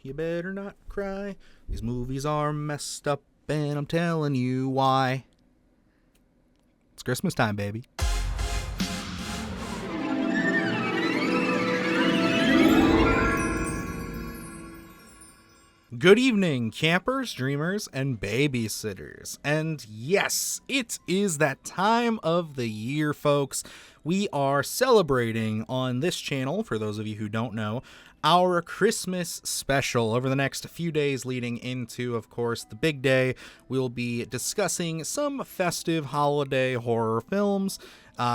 you better not cry. These movies are messed up, and I'm telling you why. It's Christmas time, baby. Good evening, campers, dreamers, and babysitters. And yes, it is that time of the year, folks. We are celebrating on this channel, for those of you who don't know, our Christmas special. Over the next few days leading into, of course, the big day, we'll be discussing some festive holiday horror films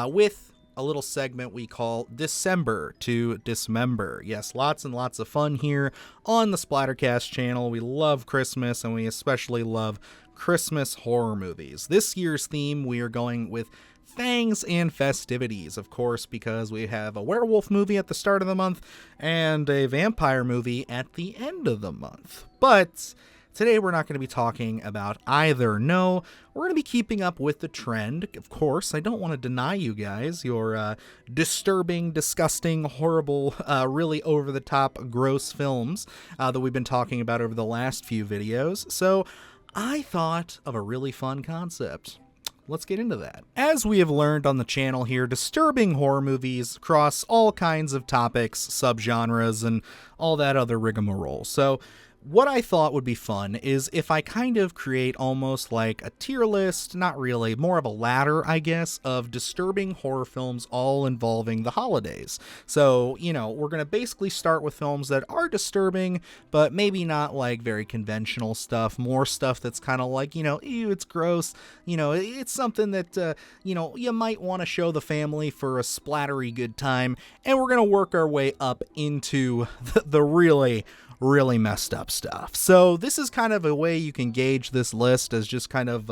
with a little segment we call December to Dismember. Yes, lots and lots of fun here on the Splattercast channel. We love Christmas, and we especially love Christmas horror movies. This year's theme, we are going with fangs and festivities, of course, because we have a werewolf movie at the start of the month and a vampire movie at the end of the month. But today we're not going to be talking about either. No, we're going to be keeping up with the trend. Of course, I don't want to deny you guys your disturbing, disgusting, horrible, really over-the-top, gross films that we've been talking about over the last few videos. So I thought of a really fun concept. Let's get into that. As we have learned on the channel here, disturbing horror movies cross all kinds of topics, subgenres, and all that other rigmarole. So what I thought would be fun is if I kind of create almost like a tier list, not really, more of a ladder, I guess, of disturbing horror films all involving the holidays. So, you know, we're going to basically start with films that are disturbing, but maybe not like very conventional stuff, more stuff that's kind of like, you know, ew, it's gross. You know, it's something that, you know, you might want to show the family for a splattery good time. And we're going to work our way up into the really messed up stuff. So this is kind of a way you can gauge this list as just kind of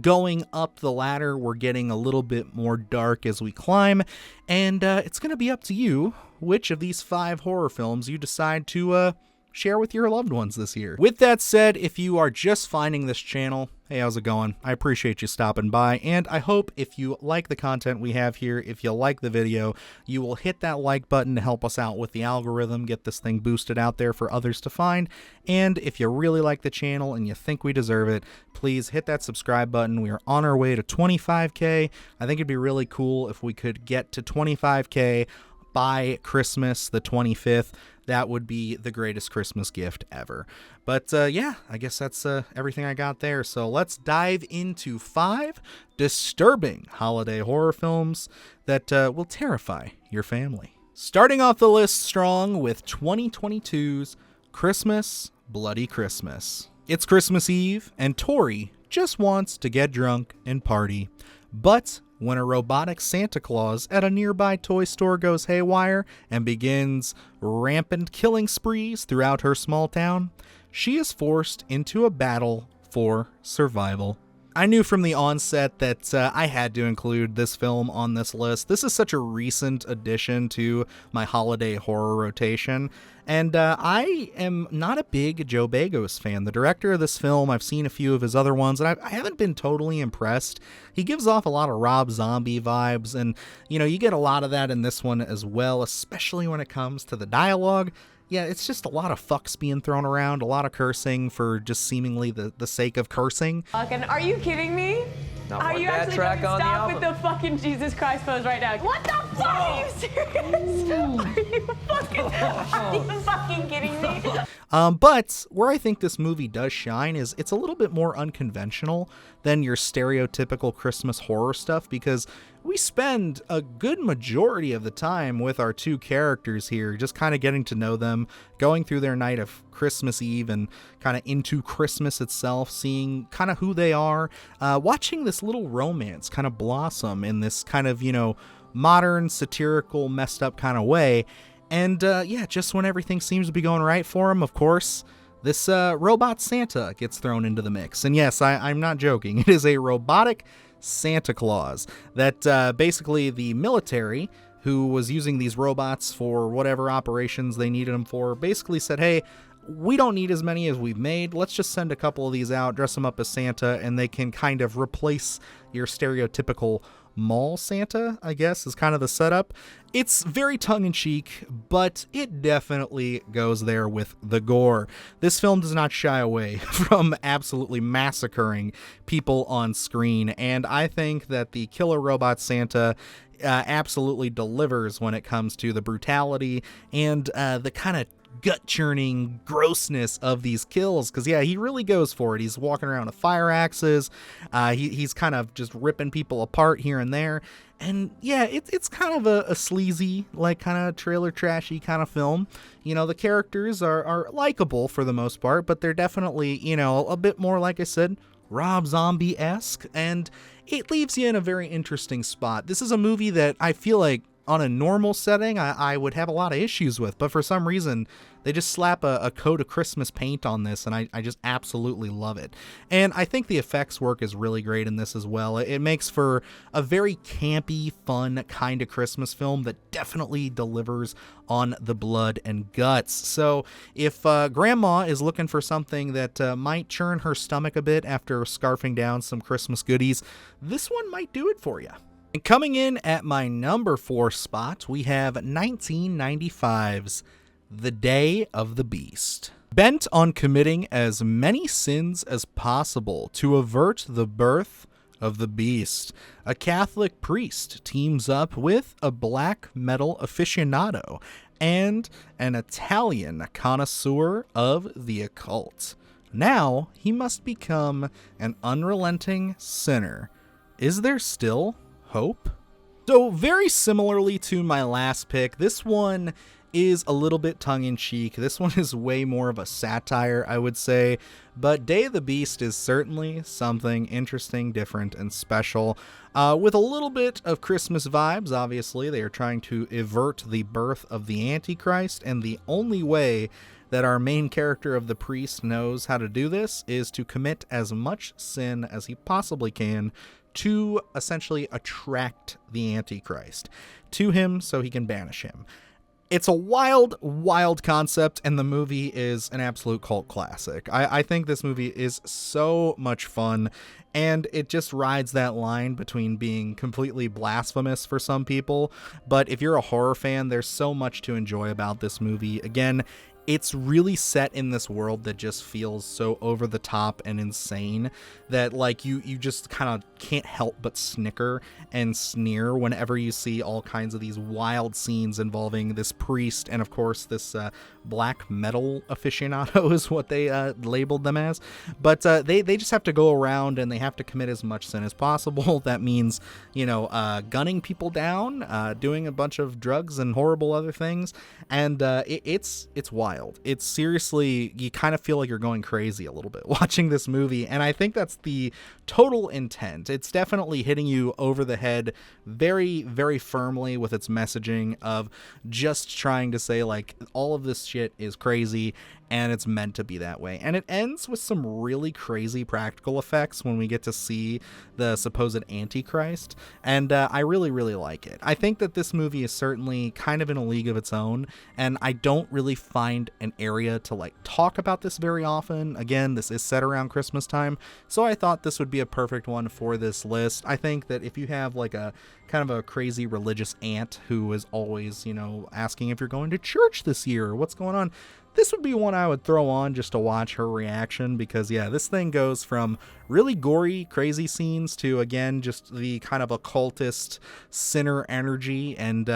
going up the ladder. We're getting a little bit more dark as we climb, and it's going to be up to you which of these 5 horror films you decide to share with your loved ones this year. With that said, if you are just finding this channel, hey, how's it going? I appreciate you stopping by, and I hope if you like the content we have here, if you like the video, you will hit that like button to help us out with the algorithm, get this thing boosted out there for others to find. And if you really like the channel and you think we deserve it, please hit that subscribe button. We are on our way to 25K. I think it'd be really cool if we could get to 25K by Christmas the 25th. That would be the greatest Christmas gift ever. But yeah, I guess that's everything I got there. So let's dive into 5 disturbing holiday horror films that will terrify your family. Starting off the list strong with 2022's Christmas, Bloody Christmas. It's Christmas Eve, and Tori just wants to get drunk and party. But when a robotic Santa Claus at a nearby toy store goes haywire and begins rampant killing sprees throughout her small town, she is forced into a battle for survival. I knew from the onset that I had to include this film on this list. This is such a recent addition to my holiday horror rotation, and I am not a big Joe Begos fan. The director of this film, I've seen a few of his other ones, and I haven't been totally impressed. He gives off a lot of Rob Zombie vibes, and, you know, you get a lot of that in this one as well, especially when it comes to the dialogue. Yeah, it's just a lot of fucks being thrown around, a lot of cursing for just seemingly the sake of cursing. Fucking, are you kidding me? Not are one you bad actually track gonna on the stop album. with the fucking Jesus Christ pose right now? What the fuck? Are you serious? Are you fucking kidding me? But where I think this movie does shine is it's a little bit more unconventional than your stereotypical Christmas horror stuff, because we spend a good majority of the time with our 2 characters here, just kind of getting to know them, going through their night of Christmas Eve and kind of into Christmas itself, seeing kind of who they are, watching this little romance kind of blossom in this kind of, you know, modern, satirical, messed up kind of way. And yeah, just when everything seems to be going right for him, of course, this robot Santa gets thrown into the mix. And yes, I'm not joking. It is a robotic Santa Claus that basically the military, who was using these robots for whatever operations they needed them for, basically said, hey, we don't need as many as we've made. Let's just send a couple of these out, dress them up as Santa, and they can kind of replace your stereotypical mall Santa, I guess, is kind of the setup. It's very tongue-in-cheek, but it definitely goes there with the gore. This film does not shy away from absolutely massacring people on screen, and I think that the Killer Robot Santa absolutely delivers when it comes to the brutality and the kind of gut-churning grossness of these kills, because yeah, he really goes for it. He's walking around with fire axes, he's kind of just ripping people apart here and there, and yeah, it's kind of a sleazy, like kind of trailer trashy kind of film. You know, the characters are likable for the most part, but they're definitely, you know, a bit more, like I said, Rob Zombie-esque, and it leaves you in a very interesting spot. This is a movie that I feel like on a normal setting, I would have a lot of issues with, but for some reason, they just slap a coat of Christmas paint on this, and I just absolutely love it. And I think the effects work is really great in this as well. It makes for a very campy, fun kind of Christmas film that definitely delivers on the blood and guts. So if Grandma is looking for something that might churn her stomach a bit after scarfing down some Christmas goodies, this one might do it for you. And coming in at my number 4 spot, we have 1995's The Day of the Beast. Bent on committing as many sins as possible to avert the birth of the beast, a Catholic priest teams up with a black metal aficionado and an Italian connoisseur of the occult. Now he must become an unrelenting sinner. Is there still hope? So very similarly to my last pick, this one is a little bit tongue-in-cheek. This one is way more of a satire, I would say, but Day of the Beast is certainly something interesting, different, and special, with a little bit of Christmas vibes. Obviously, they are trying to avert the birth of the Antichrist, and the only way that our main character of the priest knows how to do this is to commit as much sin as he possibly can to essentially attract the Antichrist to him so he can banish him. It's a wild, wild concept, and the movie is an absolute cult classic. I think this movie is so much fun, and it just rides that line between being completely blasphemous for some people, but if you're a horror fan, there's so much to enjoy about this movie. Again, it's really set in this world that just feels so over the top and insane that like you just kind of can't help but snicker and sneer whenever you see all kinds of these wild scenes involving this priest and of course this black metal aficionado is what they labeled them as. But they just have to go around and they have to commit as much sin as possible. That means, you know, gunning people down, doing a bunch of drugs and horrible other things, and it's wild. It's seriously, you kind of feel like you're going crazy a little bit watching this movie, and I think that's the total intent. It's definitely hitting you over the head very, very firmly with its messaging of just trying to say, like, all of this shit is crazy, and it's meant to be that way. And it ends with some really crazy practical effects when we get to see the supposed Antichrist, and I really, really like it. I think that this movie is certainly kind of in a league of its own, and I don't really find an area to like talk about this very often. Again, this is set around Christmas time, so I thought this would be a perfect one for this list. I think that if you have like a kind of a crazy religious aunt who is always, you know, asking if you're going to church this year or what's going on, this would be one I would throw on just to watch her reaction, because yeah, this thing goes from really gory, crazy scenes to, again, just the kind of occultist sinner energy and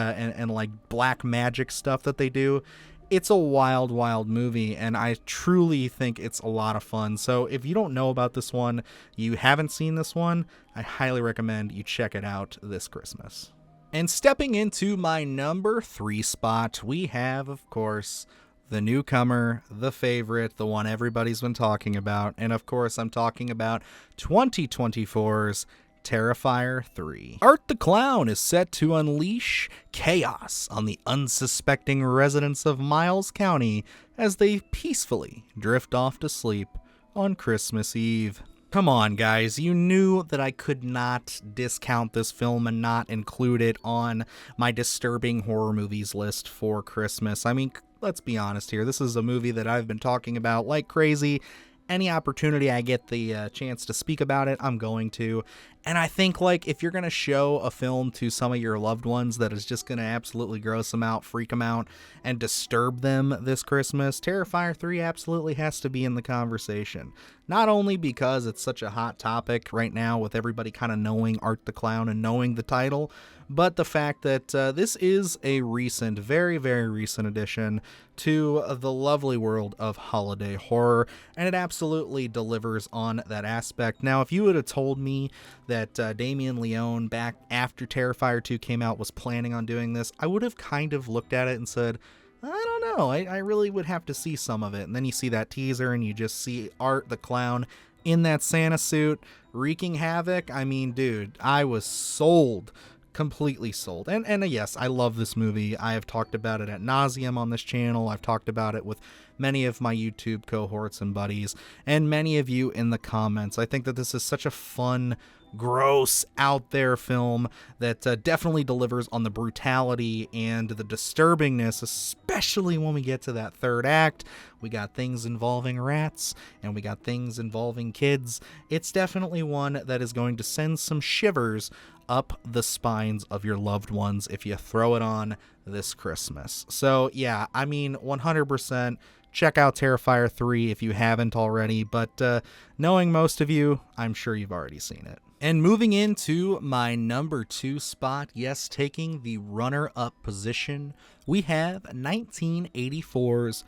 like black magic stuff that they do. It's a wild, wild movie, and I truly think it's a lot of fun. So if you don't know about this one, you haven't seen this one, I highly recommend you check it out this Christmas. And stepping into my number 3 spot, we have, of course, the newcomer, the favorite, the one everybody's been talking about, and of course I'm talking about 2024's Terrifier 3. Art the Clown is set to unleash chaos on the unsuspecting residents of Miles County as they peacefully drift off to sleep on Christmas Eve. Come on, guys, you knew that I could not discount this film and not include it on my disturbing horror movies list for Christmas. I mean, let's be honest here. This is a movie that I've been talking about like crazy. Any opportunity I get the chance to speak about it, I'm going to. And I think, like, if you're going to show a film to some of your loved ones that is just going to absolutely gross them out, freak them out, and disturb them this Christmas, Terrifier 3 absolutely has to be in the conversation. Not only because it's such a hot topic right now with everybody kind of knowing Art the Clown and knowing the title, but the fact that this is a recent, very, very recent addition to the lovely world of holiday horror, and it absolutely delivers on that aspect. Now, if you would have told me that Damien Leone, back after Terrifier 2 came out, was planning on doing this, I would have kind of looked at it and said, I don't know, I really would have to see some of it. And then you see that teaser and you just see Art the Clown in that Santa suit wreaking havoc. I mean, dude, I was sold. Completely sold. And yes, I love this movie. I have talked about it ad nauseum on this channel. I've talked about it with many of my YouTube cohorts and buddies, and many of you in the comments. I think that this is such a fun, gross, out there film that definitely delivers on the brutality and the disturbingness, especially when we get to that third act. We got things involving rats, and we got things involving kids. It's definitely one that is going to send some shivers up the spines of your loved ones if you throw it on this Christmas. So yeah, I mean, 100% check out Terrifier 3 if you haven't already, but knowing most of you, I'm sure you've already seen it. And moving into my number 2 spot, yes, taking the runner-up position, we have 1984's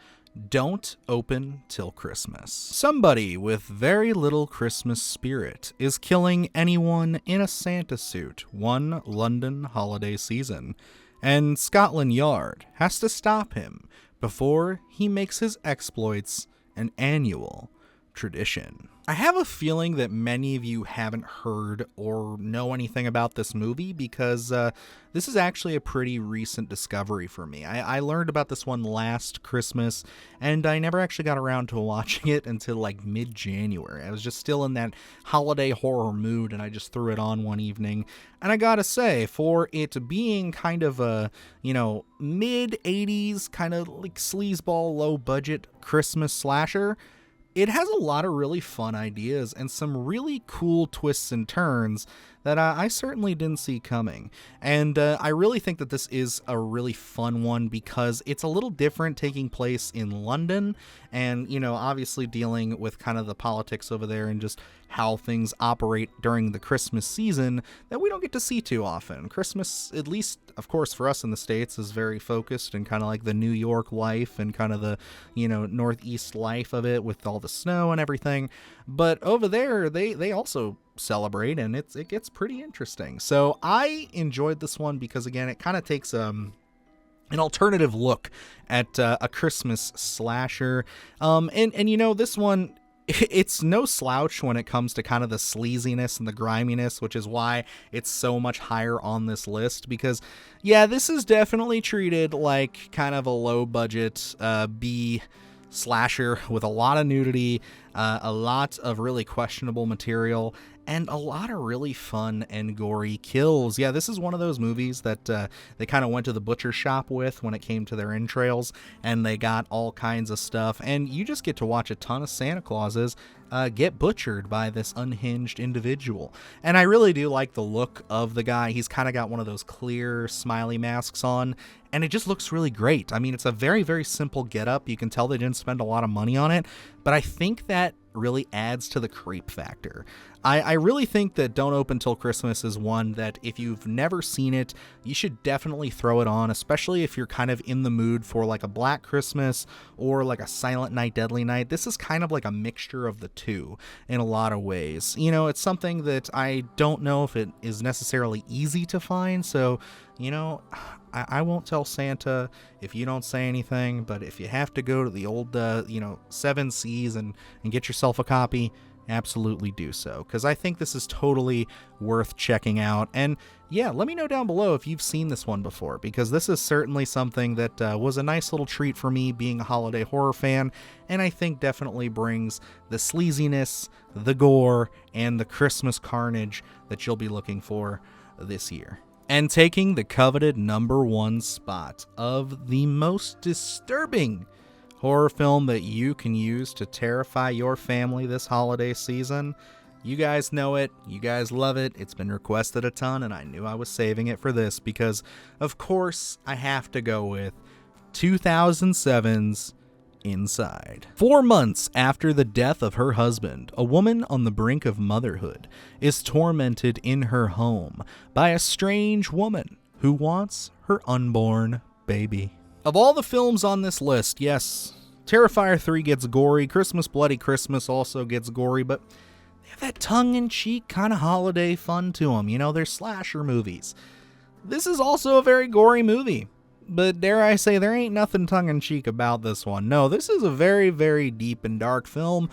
Don't Open Till Christmas. Somebody with very little Christmas spirit is killing anyone in a Santa suit one London holiday season, and Scotland Yard has to stop him before he makes his exploits an annual tradition. I have a feeling that many of you haven't heard or know anything about this movie because this is actually a pretty recent discovery for me. I learned about this one last Christmas, and I never actually got around to watching it until like mid-January. I was just still in that holiday horror mood, and I just threw it on one evening. And I gotta say, for it being kind of a, mid-80s, kind of like sleazeball, low-budget Christmas slasher, it has a lot of really fun ideas and some really cool twists and turns that I certainly didn't see coming. And I really think that this is a really fun one because it's a little different, taking place in London and, obviously dealing with kind of the politics over there and just how things operate during the Christmas season that we don't get to see too often. Christmas, at least, of course, for us in the States, is very focused and kind of like the New York life and kind of the, Northeast life of it with all the snow and everything. But over there, they also celebrate, and it gets pretty interesting. So I enjoyed this one because, again, it kind of takes an alternative look at a Christmas slasher. And this one, it's no slouch when it comes to kind of the sleaziness and the griminess, which is why it's so much higher on this list. Because, yeah, this is definitely treated like kind of a low-budget B slasher with a lot of nudity, a lot of really questionable material, and a lot of really fun and gory kills. Yeah, this is one of those movies that they kind of went to the butcher shop with when it came to their entrails, and they got all kinds of stuff, and you just get to watch a ton of Santa Clauses get butchered by this unhinged individual. And I really do like the look of the guy. He's kind of got one of those clear smiley masks on, and it just looks really great. I mean, it's a very, very simple getup. You can tell they didn't spend a lot of money on it, but I think that really adds to the creep factor. I really think that Don't Open Till Christmas is one that if you've never seen it, you should definitely throw it on, especially if you're kind of in the mood for like a Black Christmas or like a Silent Night, Deadly Night. This is kind of like a mixture of the two in a lot of ways. It's something that I don't know if it is necessarily easy to find, so I won't tell Santa if you don't say anything, but if you have to go to the old, 7 Cs and get yourself a copy, absolutely do so, because I think this is totally worth checking out. And yeah, let me know down below if you've seen this one before, because this is certainly something that was a nice little treat for me being a holiday horror fan, and I think definitely brings the sleaziness, the gore, and the Christmas carnage that you'll be looking for this year. And taking the coveted #1 spot of the most disturbing horror film that you can use to terrify your family this holiday season. You guys know it. You guys love it. It's been requested a ton, and I knew I was saving it for this because, of course, I have to go with 2007's Inside. 4 months after the death of her husband, a woman on the brink of motherhood is tormented in her home by a strange woman who wants her unborn baby. Of all the films on this list, yes, Terrifier 3 gets gory, Christmas Bloody Christmas also gets gory, but they have that tongue-in-cheek kind of holiday fun to them. You know, they're slasher movies. This is also a very gory movie. But dare I say, there ain't nothing tongue-in-cheek about this one. No, this is a very, very deep and dark film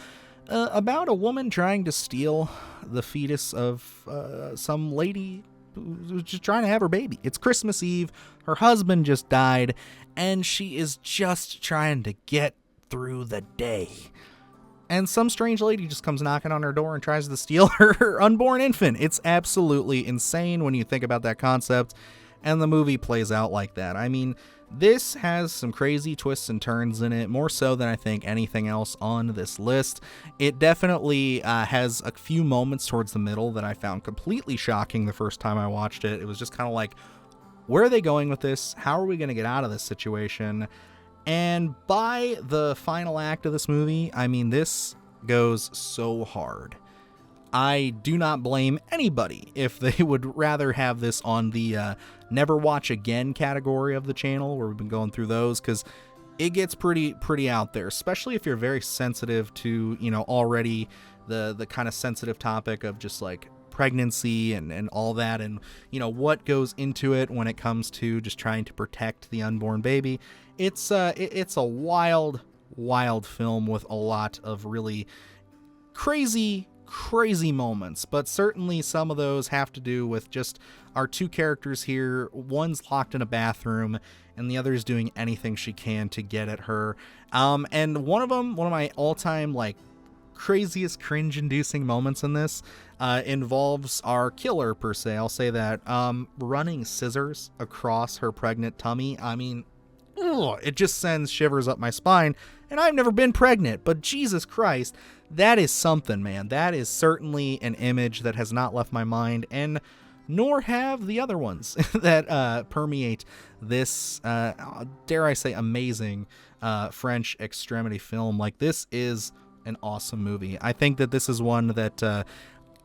about a woman trying to steal the fetus of some lady who's just trying to have her baby. It's Christmas Eve, her husband just died, and she is just trying to get through the day. And some strange lady just comes knocking on her door and tries to steal her unborn infant. It's absolutely insane when you think about that concept. And the movie plays out like that. I mean, this has some crazy twists and turns in it, more so than I think anything else on this list. It definitely has a few moments towards the middle that I found completely shocking the first time I watched it. It was just kind of like, where are they going with this? How are we going to get out of this situation? And by the final act of this movie, I mean, this goes so hard. I do not blame anybody if they would rather have this on the never watch again category of the channel, where we've been going through those, because it gets pretty out there, especially if you're very sensitive to, you know, already the kind of sensitive topic of just like pregnancy and all that, and you know what goes into it when it comes to just trying to protect the unborn baby. It's a wild film with a lot of really crazy moments, but certainly some of those have to do with just our two characters here. One's locked in a bathroom and the other's doing anything she can to get at her. And one of my all-time like craziest cringe-inducing moments in this involves our killer, per se. I'll say that, running scissors across her pregnant tummy. I mean, ugh, it just sends shivers up my spine, and I've never been pregnant, but Jesus Christ, that is something, man. That is certainly an image that has not left my mind, and nor have the other ones that permeate this, dare I say, amazing French extremity film. Like, this is an awesome movie. I think that this is one that,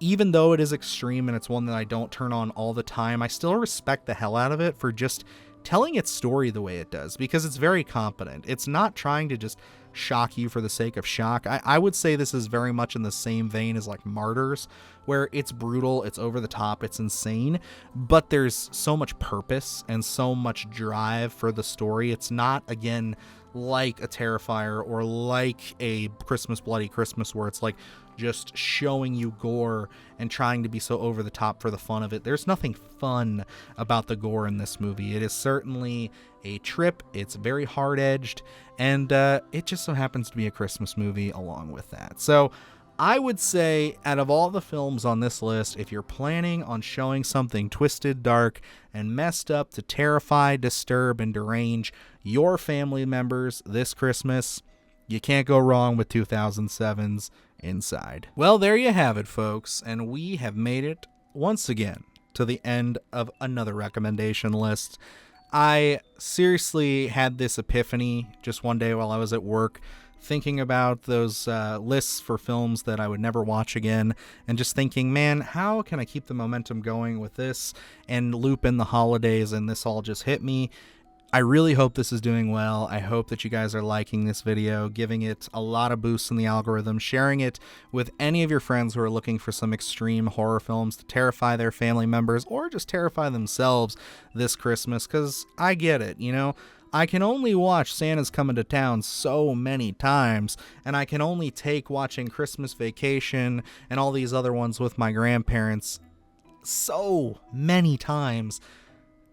even though it is extreme and it's one that I don't turn on all the time, I still respect the hell out of it for just telling its story the way it does, because it's very competent. It's not trying to just shock you for the sake of shock. I would say this is very much in the same vein as like Martyrs, where it's brutal, it's over the top, it's insane, but there's so much purpose and so much drive for the story. It's not, again, like a Terrifier or like a Christmas Bloody Christmas, where it's like just showing you gore and trying to be so over the top for the fun of it. There's nothing fun about the gore in this movie. It is certainly a trip. It's very hard-edged, and it just so happens to be a Christmas movie along with that. So I would say, out of all the films on this list, if you're planning on showing something twisted, dark, and messed up to terrify, disturb, and derange your family members this Christmas, you can't go wrong with 2007's Inside. Well, there you have it, folks, and we have made it once again to the end of another recommendation list. I seriously had this epiphany just one day while I was at work, thinking about those lists for films that I would never watch again, and just thinking, man, how can I keep the momentum going with this and loop in the holidays? And this all just hit me. I really hope this is doing well. I hope that you guys are liking this video, giving it a lot of boosts in the algorithm, sharing it with any of your friends who are looking for some extreme horror films to terrify their family members or just terrify themselves this Christmas, because I get it, you know? I can only watch Santa's Coming to Town so many times, and I can only take watching Christmas Vacation and all these other ones with my grandparents so many times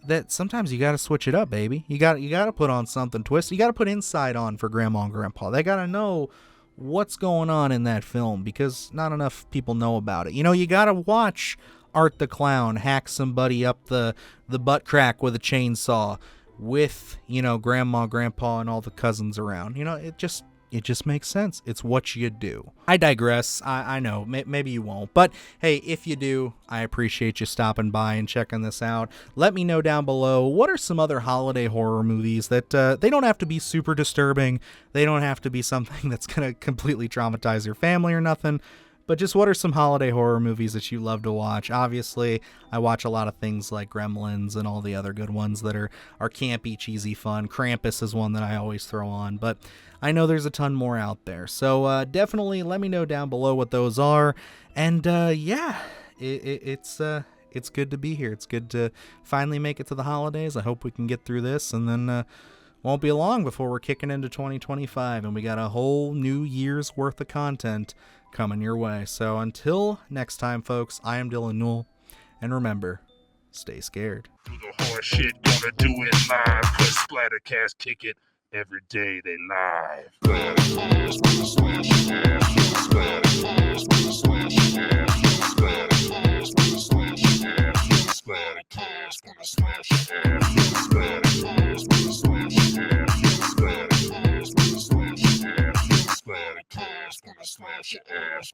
that sometimes you gotta switch it up, baby. You gotta put on something twisted. You gotta put Inside on for Grandma and Grandpa. They gotta know what's going on in that film, because not enough people know about it. You know, you gotta watch Art the Clown hack somebody up the butt crack with a chainsaw with, grandma, grandpa, and all the cousins around. It just makes sense. It's what you do. I digress. I know. Maybe you won't. But hey, if you do, I appreciate you stopping by and checking this out. Let me know down below, what are some other holiday horror movies that they don't have to be super disturbing. They don't have to be something that's going to completely traumatize your family or nothing. But just what are some holiday horror movies that you love to watch? Obviously, I watch a lot of things like Gremlins and all the other good ones that are campy, cheesy fun. Krampus is one that I always throw on, but I know there's a ton more out there. So definitely let me know down below what those are. And it's good to be here. It's good to finally make it to the holidays. I hope we can get through this, and then won't be long before we're kicking into 2025, and we got a whole new year's worth of content coming your way. So until next time, folks, I am Dylan Newell, and remember, stay scared. Do the hard shit, gonna do it live, cause Splattercast kick it every day they live. Splattercast, gonna slash your ass. Splattercast, gonna slash your ass. Splattercast, gonna slash your ass. Splattercast, gonna slash your ass. Splattercast, gonna slash your ass. Splattercast, gonna slash your ass. Splattercast, gonna slash your ass.